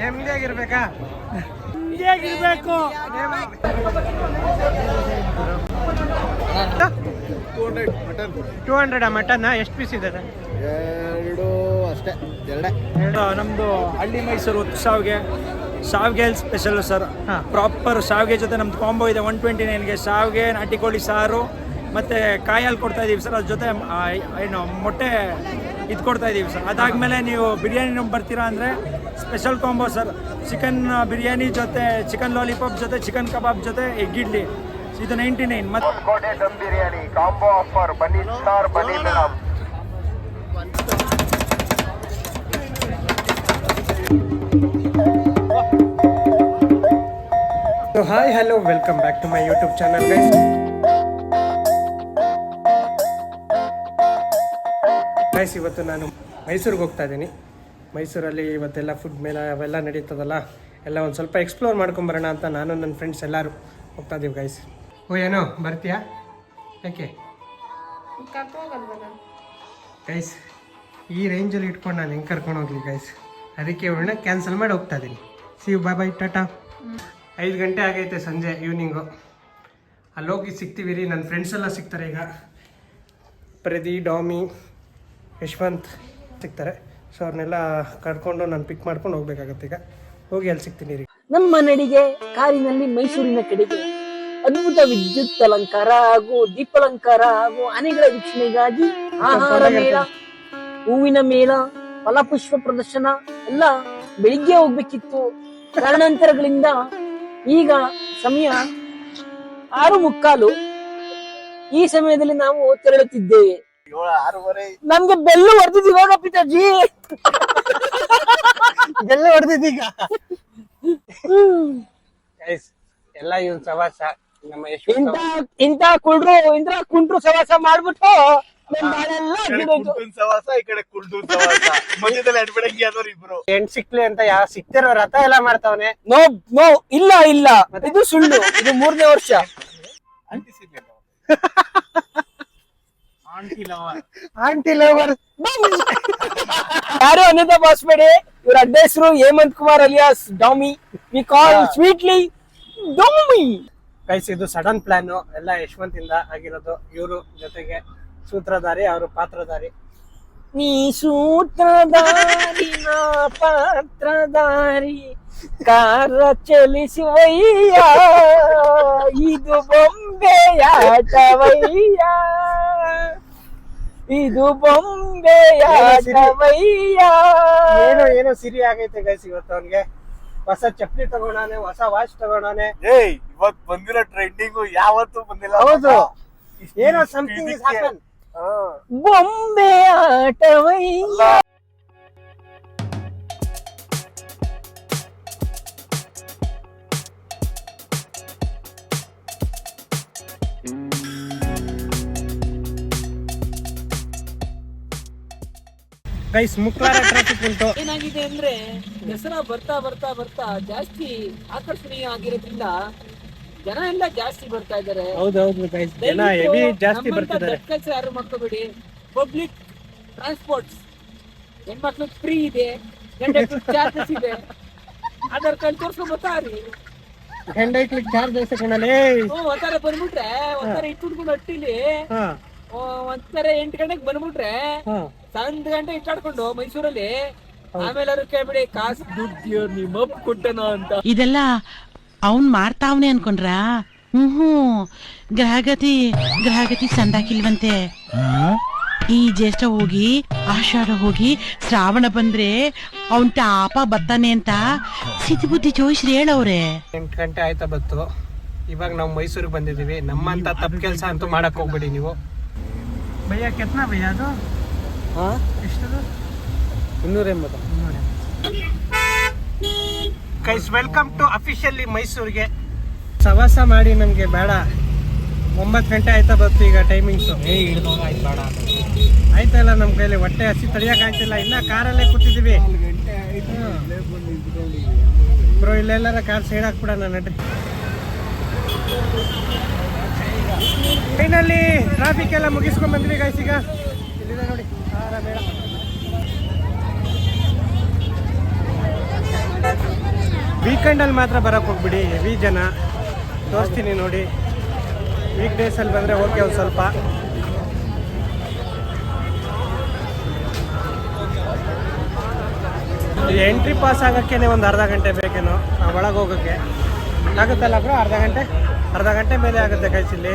ನೆಮ್ಮದಿಯಾಗಿರ್ಬೇಕಾ? 200 mutton ಎಷ್ಟು piece ಇದೆ? 2 ಅಷ್ಟೇ, 2. ನಮ್ದು ಹಳ್ಳಿ ಮೈಸೂರು ಶಾವ್ಗೆ ಸ್ಪೆಷಲ್ ಸರ್. ಪ್ರಾಪರ್ ಶಾವ್ಗೆ ಜೊತೆ ನಮ್ದು ಕಾಂಬೋ ಇದೆ 129ಗೆ. ಶಾವ್ಗೆ, ನಾಟಿ ಕೋಳಿ ಸಾರು ಮತ್ತು ಕಾಯಿ ಹಾಲು ಕೊಡ್ತಾ ಇದೀವಿ ಸರ್. ಅದ್ರ ಜೊತೆ ಏನು ಮೊಟ್ಟೆ ಇದು ಕೊಡ್ತಾ ಇದೀವಿ ಸರ್. ಅದಾದಮೇಲೆ ನೀವು ಬಿರಿಯಾನಿ ಬರ್ತೀರಾ ಅಂದರೆ special combo sir. Chicken biryani ಜೊತೆ ಚಿಕನ್ ಲಾಲಿಪಾಪ್ ಜೊತೆ ಚಿಕನ್ ಕಬಾಬ್ ಜೊತೆ ಎಗ್ ಇಡ್ಲಿ, ಇದು 99. ಮತ್ತು ಕೋಟೆ ದಮ್ ಬಿರಿಯಾನಿ ಕಾಂಬೋ ಆಫರ್. ಬನ್ನಿ ಸರ್, ಬನ್ನಿ madam. Hi hello, welcome back to my YouTube channel guys. ಇವತ್ತು ನಾನು ಮೈಸೂರಿಗೆ ಹೋಗ್ತಾ ಇದ್ದೀನಿ. ಮೈಸೂರಲ್ಲಿ ಇವತ್ತೆಲ್ಲ ಫುಡ್ ಮೇಲೆ ಅವೆಲ್ಲ ನಡೀತದಲ್ಲ, ಎಲ್ಲ ಒಂದು ಸ್ವಲ್ಪ ಎಕ್ಸ್ಪ್ಲೋರ್ ಮಾಡ್ಕೊಂಬರೋಣ ಅಂತ ನಾನು ನನ್ನ ಫ್ರೆಂಡ್ಸ್ ಎಲ್ಲರೂ ಹೋಗ್ತಾ ಇದ್ದೀವಿ ಗೈಸ್. ಏನೋ ಬರ್ತೀಯಾ? ಯಾಕೆ ಗೈಸ್ ಈ ರೇಂಜಲ್ಲಿ ಇಟ್ಕೊಂಡು ನಾನು ಹೆಂಗೆ ಕರ್ಕೊಂಡು ಹೋಗ್ಲಿ ಗೈಸ್? ಅದಕ್ಕೆ ಒಳ್ಳೆ ಕ್ಯಾನ್ಸಲ್ ಮಾಡಿ ಹೋಗ್ತಾ ಇದ್ದೀನಿ. ಸಿ ಯು, ಬಾಯ್ ಬಾಯ್, ಟಾಟಾ. 5 ಗಂಟೆ ಆಗೈತೆ ಸಂಜೆ, ಈವ್ನಿಂಗು. ಅಲ್ಲೋಗಿ ಸಿಗ್ತೀವಿ ರೀ. ನನ್ನ ಫ್ರೆಂಡ್ಸ್ ಎಲ್ಲ ಸಿಗ್ತಾರೆ ಈಗ. ಪ್ರದಿ, ಡಾಮಿ, ಯಶವಂತ್ ಸಿಗ್ತಾರೆ. ಸೊ ಅವ್ರನ್ನೆಲ್ಲ ಕರ್ಕೊಂಡು ನಾನು ಪಿಕ್ ಮಾಡ್ಕೊಂಡು ಹೋಗ್ಬೇಕಾಗತ್ತೆ. ಈಗ ಹೋಗಿ ಅಲ್ಲಿ ಸಿಗ್ತೀನಿ ರೀ. ನಮ್ಮ ನಡಿಗೆ ಕಾರಿನಲ್ಲಿ ಮೈಸೂರಿನ ಕಡೆಗೆ ಅದ್ಭುತ ವಿದ್ಯುತ್ ಅಲಂಕಾರ ಹಾಗೂ ದೀಪಾಲಂಕಾರ ಹಾಗೂ ಆನೆಗಳ ವೀಕ್ಷಣೆಗಾಗಿ ಆಹಾರ ಮೇಳ, ಹೂವಿನ ಮೇಳ, ಫಲಪುಷ್ಪ ಪ್ರದರ್ಶನ ಎಲ್ಲ ಬೆಳಿಗ್ಗೆ ಹೋಗ್ಬೇಕಿತ್ತು. ಕಾರಣಾಂತರಗಳಿಂದ ಈಗ ಸಮಯ 6:45. ಈ ಸಮಯದಲ್ಲಿ ನಾವು ತೆರಳುತ್ತಿದ್ದೇವೆ. 6:30 ನಮ್ಗೆ ಬೆಲ್ಲು ಹೊಡೆದಿದ್ದು ಇವಾಗ ಪಿತಾಜಿ. ಬೆಲ್ಲ ಹೊಡೆದಿದ್ದೀಗ ಎಲ್ಲ ಇವನ್ ಸವಾಸ. ನಮ್ಮ ಇಂತ ಕುಂಟ್ರು ಸವಾಸ ಮಾಡ್ಬಿಟ್ಟು ಸವಾಸ, ಈ ಕಡೆ ಕುಳ್ದು ಸವಾಸ, ಮಧ್ಯದಲ್ಲಿ ಅಡ್ಬಿಡಂಗಿ ಆದವ್ರು ಇಬ್ರು. ಹೆಣ್ ಸಿಕ್ಲಿ ಅಂತ ಸಿಕ್ತಿರೋ ರಥ ಎಲ್ಲ ಮಾಡ್ತಾವನೆ. ನೋ ಇಲ್ಲ ಇದು ಸುಳ್ಳು. ಇದು 3ನೇ ವರ್ಷ. ಆಂಟಿ ಲವರ್ ಯಾರು ಅನ್ನದ ಬಾಸ್ಬೇಡಿ. ಇವ್ರ ಅಡ್ಡ ಹೆಸರು Hemanth Kumar alias Dami. We call sweetly Dami. Guys ಇದು ಸಡನ್ ಪ್ಲಾನ್ ಎಲ್ಲ ಯಶವಂತ್ ಇಂದ ಆಗಿರೋದು. ಇವರು ಜೊತೆಗೆ ಸೂತ್ರಧಾರಿ, ಅವರು ಪಾತ್ರಧಾರಿ. ನೀ ಸೂತ್ರಧಾರಿ ನಾ ಪಾತ್ರಧಾರಿ, ಕಾರ ಚಲಿಸುವಯ್ಯ ಇದು ಬೊಂಬೆಯಾಟವಯ್ಯ, ಇದು ಬೊಂಬೆಯಾಟವಯ್ಯ. ಏನೋ ಸಿರಿ ಆಗೈತೆ ಗೈಸ್ ಇವತ್ತು. ಅವನ್ಗೆ ಹೊಸ ಚಪ್ಪಲಿ ತಗೊಂಡಾನೆ, ಹೊಸ ವಾಚ್ ತಗೊಂಡಾನೆ. ಇವತ್ ಬಂದಿರೋ ಟ್ರೆಂಡಿಂಗು ಯಾವತ್ತೂ ಬಂದಿಲ್ಲ. ಹೌದು, ಏನೋ ಸಮಥಿಂಗ್ ಇಸ್ ಹ್ಯಾಪನ್. ಬೊಂಬೆ ಆಟವಯ್ಯ. ಗೈಸ್ ಮುಕ್ಲಾರ ಟ್ರಾಫಿಕ್ ಉಂಟು. ಏನಾಗಿದೆ ಅಂದ್ರೆ ದಸರಾ ಬರ್ತಾ ಬರ್ತಾ ಬರ್ತಾ ಜಾಸ್ತಿ ಆಕರ್ಷಣೀಯ ಆಗಿರೋದ್ರಿಂದ ಜನ ಎಲ್ಲ ಜಾಸ್ತಿ ಬರ್ತಾ ಇದಾರೆ. ಹೌದೌದು ಗೈಸ್, ಜನ ಹೆವಿ ಜಾಸ್ತಿ ಬರ್ತಿದ್ದಾರೆ. ಕೆಲಸ ಯಾರು ಮಾಡ್ಕೋಬೇಡಿ. ಪಬ್ಲಿಕ್ ಟ್ರಾನ್ಸ್ಪೋರ್ಟ್ಸ್ ಹೆಣ್ಮಕ್ಳಿಗೆ ಫ್ರೀ ಇದೆ, ಗಂಡಕ್ಳಿಗೆ ಚಾರ್ಜಸ್ ಇದೆ. ಅದರ ಕೈ ತೋರ್ಸ್ಕೊಂಡ್ ಬರ್ತಾರಿ. ಹೆಂಡೈಕ್ಲಿಗೆ ಚಾರ್ಜ್ ಕಣಲೆ. ಒಂಥರ ಬಂದ್ಬಿಟ್ರೆ, ಒಂಥರ ಇಟ್ಬಿಟ್ಕೊಂಡು ಹಟ್ಟಿಲಿ ಒಂಥರ 8 ಗಂಟೆಗೆ ಬಂದ್ಬಿಟ್ರೆ 1 ಗಂಟೆ ಇಟ್ಟಾಡ್ಕೊಂಡು ಮೈಸೂರಲ್ಲಿ. ಆಮೇಲೆ ಅವ್ರು ಕೇಳ್ಬಿಡಿ, ಕಾಸು ದುಡ್ಡು ನಿಮ್ಮ ಕೊಟ್ಟನ ಅಂತ. ಇದೆಲ್ಲ ಅವನ್ ಮಾಡ್ತಾವ್ನೆ ಅನ್ಕೊಂಡ್ರ? ಗ್ರಹಗತಿ ಸಂದಾಕಿಲ್ವಂತೆ. ಈ ಜ್ಯೇಷ್ಠ ಹೋಗಿ ಆಷಾಢ ಹೋಗಿ ಶ್ರಾವಣ ಬಂದ್ರೆ ಅವನ್ ಟಾಪ ಬರ್ತಾನೆ ಅಂತ ಸಿದ್ಧಿ ಬುದ್ಧಿ ಜೋಯಿಸ್ರಿ ಹೇಳವ್ರೆ. 8 ಗಂಟೆ ಆಯ್ತಾ ಬತ್ತು. ಇವಾಗ ನಾವು ಮೈಸೂರಿಗೆ ಬಂದಿದೀವಿ. ನಮ್ಮಂತ ತಪ್ಪು ಕೆಲಸ ಅಂತೂ ಮಾಡಕ್ ಹೋಗ್ಬೇಡಿ ನೀವು. ಭಯ್ಯ ಕೆತ್ನಾ ಭಯ್ಯ ಅದು ಎಷ್ಟದು? 280. ಗೈಸ್ ವೆಲ್ಕಮ್ ಟು ಅಫಿಷಿಯಲಿ ಮೈಸೂರಿಗೆ. ಸವಾಸ ಮಾಡಿ ನಮ್ಗೆ ಬೇಡ. 9 ಗಂಟೆ ಆಯ್ತಾ ಬತ್ತು ಈಗ ಟೈಮಿಂಗ್ಸು. ಆಯ್ತಲ್ಲ, ನಮ್ ಕೈಲಿ ಹೊಟ್ಟೆ ಹಸಿ ತಡಿಯಕ್ ಆಯ್ತಿಲ್ಲ. ಇನ್ನ ಕಾರಲ್ಲೇ ಕೂತಿದೀವಿ ಬ್ರೋ. ಇಲ್ಲೆಲ್ಲಾರ ಕಾರ್ ಸೈಡ್ ಹಾಕ್ಬಿಡೋಣ ನಡ್ರಿ. ಫೈನಲಿ ಟ್ರಾಫಿಕ್ ಎಲ್ಲ ಮುಗಿಸ್ಕೊಂಡ್ ಬಂದ್ವಿ ಗೈಸ್. ಈಗ ಇಲ್ಲಿದೆ ನೋಡಿ ಆಹಾರ ಮೇಳ. ವೀಕೆಂಡಲ್ಲಿ ಮಾತ್ರ ಬರೋಕ್ಕೆ ಹೋಗ್ಬಿಡಿ, ಹೆವಿ ಜನ. ತೋರಿಸ್ತೀನಿ ನೋಡಿ. ವೀಕ್ ಡೇಸಲ್ಲಿ ಬಂದರೆ ಓಕೆ ಒಂದು ಸ್ವಲ್ಪ. ಎಂಟ್ರಿ ಪಾಸ್ ಆಗೋಕ್ಕೇ ಒಂದು ಅರ್ಧ ಗಂಟೆ ಬೇಕೇನೋ ನಾವು ಒಳಗೆ ಹೋಗೋಕ್ಕೆ. ಆಗುತ್ತಲ್ಲ ಬ್ರೋ? ಅರ್ಧ ಗಂಟೆ ಮೇಲೆ ಆಗುತ್ತೆ ಗೈಸ್ ಇಲ್ಲಿ.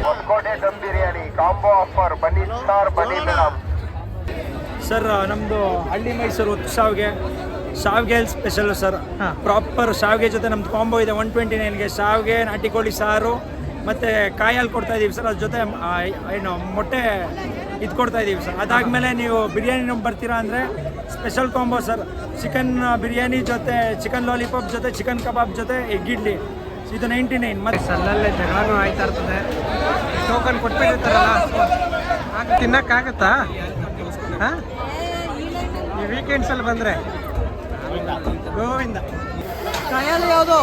ಹೊಸಕೋಟೆ ದಮ್ ಬಿರಿಯಾನಿ ಕಾಂಬೋ ಆಫರ್ ಬನ್ನಿ ಸರ್, ಬನ್ನಿ ಮೇಡಮ್. ಸರ್ ನಮ್ಮದು ಹಳ್ಳಿ ಮೈಸೂರು ಶಾವಿಗೆ ಸ್ಪೆಷಲ್ ಸರ್. ಪ್ರಾಪರ್ ಶಾವಿಗೆ ಜೊತೆ ನಮ್ದು ಕಾಂಬೋ ಇದೆ 129ಗೆ. ಶಾವಿಗೆ, ನಾಟಿ ಕೋಳಿ ಸಾರು ಮತ್ತು ಕಾಯಿ ಹಾಲು ಕೊಡ್ತಾ ಇದ್ದೀವಿ ಸರ್. ಅದ್ರ ಜೊತೆ ಏನು ಮೊಟ್ಟೆ ಇದು ಕೊಡ್ತಾ ಇದ್ದೀವಿ ಸರ್. ಅದಾದಮೇಲೆ ನೀವು ಬಿರಿಯಾನಿ ಬರ್ತೀರಾ ಅಂದರೆ special combo sir. Chicken biryani ಜೊತೆ ಚಿಕನ್ ಲಾಲಿಪಾಪ್ ಜೊತೆ ಚಿಕನ್ ಕಬಾಬ್ ಜೊತೆ ಎಗ್ ಇಡ್ಲಿ, ಇದು 99. ಮತ್ತು ಅಲ್ಲಲ್ಲೇ ಜಗಳನೂ ಆಯ್ತಾ ಇರ್ತದೆ. ಟೋಕನ್ ಕೊಟ್ಬಿಟ್ಟಿರ್ತಾರಲ್ಲ, ತಿನ್ನಕ್ಕಾಗತ್ತಾ? ಹಾಂ, ಈ ವೀಕೆಂಡ್ಸಲ್ಲಿ ಬಂದರೆ ಗೋವಿಂದ. ಕಾಯಲ್ಲಿ ಯಾವುದು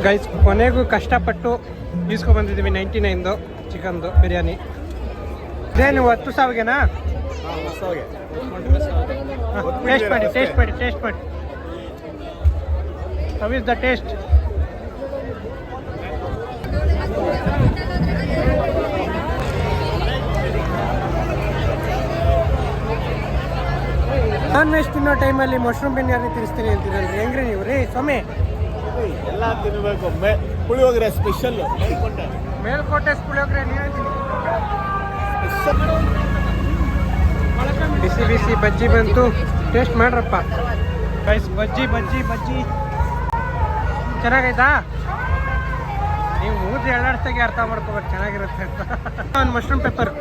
ಗೈಸ್, ಕೊನೆಗೂ ಕಷ್ಟಪಟ್ಟು ಈಸ್ಕೊಬಂದಿದ್ದೀವಿ 99ದು ಚಿಕನ್ದು ಬಿರಿಯಾನಿ. ಇದೇನು 10 ಸಾವಿಗೆನಾ? ಟೇಸ್ಟ್ ಮಾಡಿ. How is the taste? Non veg ತಿನ್ನೋ ಟೈಮಲ್ಲಿ ಮಶ್ರೂಮ್ ಬಿರಿಯಾನಿ ತಿನ್ನಿಸ್ತೀನಿ ಅಂತೀರಲ್ರಿ, ಹೆಂಗ್ರಿ ನೀವು ರೀ ಸ್ವಾಮಿ? ಎಲ್ಲ ತಿನ್ಬೇಕು. ಪುಳಿಯೋಗರೆ ಸ್ಪೆಷಲ್ ಮೇಲ್ಕೋಟೆ ಪುಳಿಯೋಗರೆ ಬಿಸಿ ಬಜ್ಜಿ ಬಂತು, ಟೇಸ್ಟ್ ಮಾಡ್ರಪ್ಪ ಗೈಸ್. ಬಜ್ಜಿ ಚೆನ್ನಾಗೈತಾ? ನೀವು ಮೂರು ಎಳ್ಳಾಡ್ತಾಗೆ ಅರ್ಥ ಮಾಡ್ಕೋಬೇಕು ಚೆನ್ನಾಗಿರುತ್ತೆ ಅಂತ. ಒಂದು ಮಶ್ರೂಮ್ ಪೆಪ್ಪರ್.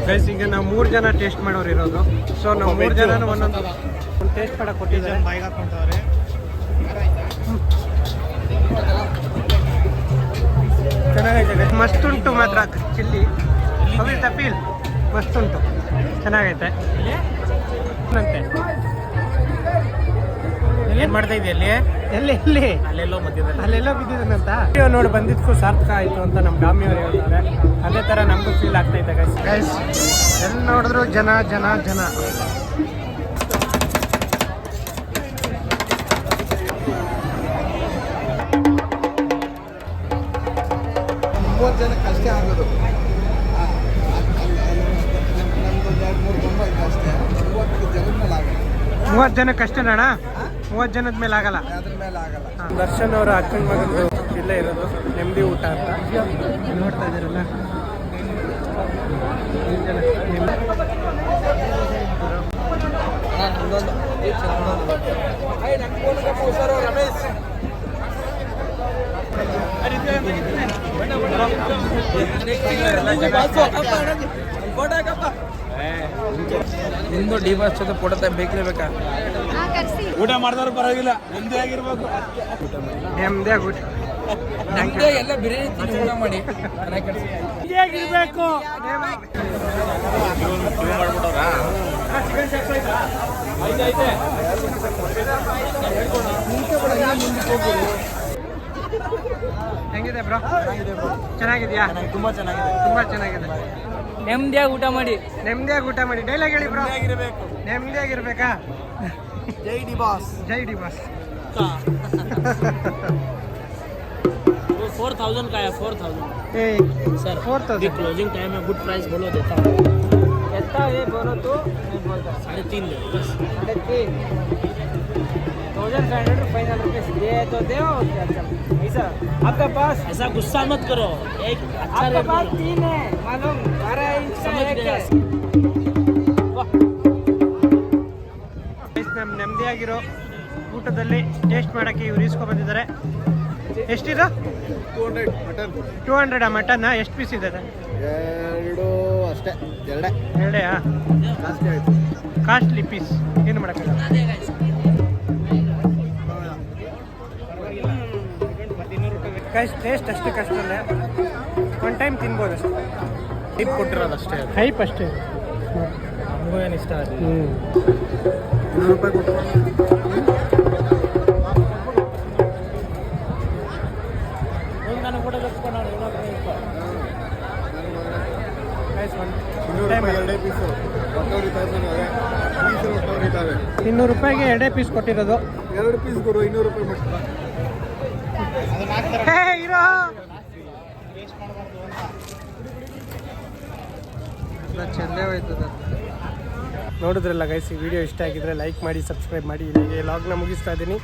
ಗೈಸ್, ಈಗ ನಾವು 3 ಜನ ಟೇಸ್ಟ್ ಮಾಡೋರು ಇರೋದು. ಸೊ ನಾವು 3 ಜನನೂ ಒಂದೊಂದು ಟೇಸ್ಟ್ ಮಾಡಕ್ಕೆ ಕೊಟ್ಟಿದ್ದಾರೆ. ಬಾಯಿಗೆ ಹಾಕೊಂತವ್ರೆ. ಚೆನ್ನಾಗೈತೆ, ಮಸ್ತ್ ಉಂಟು ಮಾತ್ರ ಚಿಲ್ಲಿ. ಹೌದು ತಪ್ಪೀಲ್, ಮಸ್ತ್ ಉಂಟು, ಚೆನ್ನಾಗೈತೆ. ಅಂತೆ ಏನ್ ಮಾಡ್ತಾ ಇದೆಯಾ ಅಲ್ಲಿ? ಎಲ್ಲಿ ಅಲ್ಲೆಲ್ಲೋ ಬಿದ್ದಿದ್ದಾನಂತ ನೋಡಿ ಬಂದಿದ್ದಕ್ಕೂ ಸಾರ್ಥಕ ಆಯಿತು ಅಂತ ನಮ್ಮ ಡಾಮಿಯವರು ಹೇಳ್ತಾರೆ. ಅದೇ ಥರ ನಮಗೂ ಫೀಲ್ ಆಗ್ತೈತೆ ಗೈಸ್. ಎಲ್ಲಿ ನೋಡಿದ್ರು ಜನ. 30 ಜನಕ್ಕೆ ಅಷ್ಟೇ ಆಗೋದು. ಅಷ್ಟೇ 30 ಜನದ ಮೇಲೆ ಆಗಲ್ಲ. 30 ಜನಕ್ಕೆ ಅಷ್ಟೇನಾ? 30 ಜನದ ಮೇಲೆ ಆಗಲ್ಲ. ಅದ್ರ ಮೇಲೆ ಆಗಲ್ಲ. ದರ್ಶನ್ ಅವರ ಅಕ್ಕನ ಮಗಂದು ಇಲ್ಲೇ ಇರೋದು ನೆಮ್ಮದಿ ಊಟ ಅಂತ ನೋಡ್ತಾ ಇದ್ದೀರಲ್ಲ. ನಿಂದು ಡಿ ಬಾಸ್ ಜೊತೆ ಫೋಟೋ ಬೇಕಲೇಬೇಕಾ? ಊಟ ಮಾಡಿದವ್ರು ಪರವಾಗಿಲ್ಲ, ನೆಮ್ಮದಿ ಆಗಿರ್ಬೇಕು. ಎಲ್ಲ ಬಿರಿಯಾನಿ ತಿಂದು ಊಟ ಮಾಡಿ ಹೇಗಿರ್ಬೇಕು. ಹೆಂಗಿದೆ ಬ್ರೋ? ಚೆನ್ನಾಗಿದ್ಯಾ? ತುಂಬಾ ಚೆನ್ನಾಗಿದೆ. ನೆಮ್ಮದಿಯಾಗಿ ಊಟ ಮಾಡಿ. ಡೈಲಾಗ್ ಹೇಳಿ ಬ್ರೋ. ನೆಮ್ಮದಿಯಾಗಿರ್ಬೇಕಾ? ಜೈ ಡಿ ಬಾಸ್. 4,000 का है 4,000 सर 4,000 क्लोजिंग टाइम है. गुड प्राइस बोलो देता हूँ. कितना है बोलो तो मैं बोलता 3.5 ले 3.5 तो 1500 फाइनल रुपीस ये तो दो ऐसा आपका पास ऐसा गुस्सा मत करो, एक अच्छा आपका रेट पास बोलो। 3 है मालूम 12 इंच का समझ एक गया। है ನಮ್ಮ ನೆಮ್ಮದಿಯಾಗಿರೋ ಊಟದಲ್ಲಿ ಟೇಸ್ಟ್ ಮಾಡೋಕ್ಕೆ ಇವ್ರು ಈಸ್ಕೊಂಡು ಬಂದಿದ್ದಾರೆ. ಎಷ್ಟಿದೆ? 200 ಮಟನ್ 200 ಮಟನ್. ಎಷ್ಟು ಪೀಸ್ ಇದೆ? ಎರಡು ಅಷ್ಟೇ, ಎರಡೇ ಎರಡೆಯಾ? ಜಾಸ್ತಿ ಆಯ್ತು. ಕಾಸ್ಟ್ಲಿ ಪೀಸ್, ಏನು ಮಾಡೋಕ್ಕಿಲ್ಲ. ಗೈಸ್ ಟೇಸ್ಟ್ ಅಷ್ಟಕ್ಕೆ ಅಷ್ಟಲ್ಲೇ, ಒನ್ ಟೈಮ್ ತಿನ್ಬೋದು ಅಷ್ಟೇ. ಟಿಪ್ ಕೊಟ್ಟಿರೋದು ಅಷ್ಟೇ. ಹೈಪ್ ಅಷ್ಟೇ. ನಮಗೂ ಏನು ಇಷ್ಟ ಆಗಲಿ. 200 ರೂಪಾಯಿ ಕೊಟ್ಟು ನನಗೆ ಕೂಡ ಗೊತ್ತು ಗೈಸ್ ಒಂದು 200 ರೂಪಾಯಿ ಎರಡೇ ಪೀಸು ಹೊಟ್ಟೋರಿತಾವೆ. 200 ರೂಪಾಯಿಗೆ ಎರಡೇ ಪೀಸ್ ಕೊಟ್ಟಿರೋದು. 2 ಪೀಸ್ ಕೊಡು, 200 ರೂಪಾಯಿ ಮಾಡ್ತಾರೆ. ಹೇ ಇರೋ ಚೆಲ್ಲೇ ಹೋಯ್ತದ. ನೋಡಿದ್ರಲ್ಲ ಗೈಸ್, ಈ ವಿಡಿಯೋ ಇಷ್ಟ ಆಗಿದ್ರೆ ಲೈಕ್ ಮಾಡಿ, ಸಬ್ಸ್ಕ್ರೈಬ್ ಮಾಡಿ. ಇಲ್ಲಿಗೆ ಲಾಗ್ನ ಮುಗಿಸ್ತಾ ಇದ್ದೀನಿ.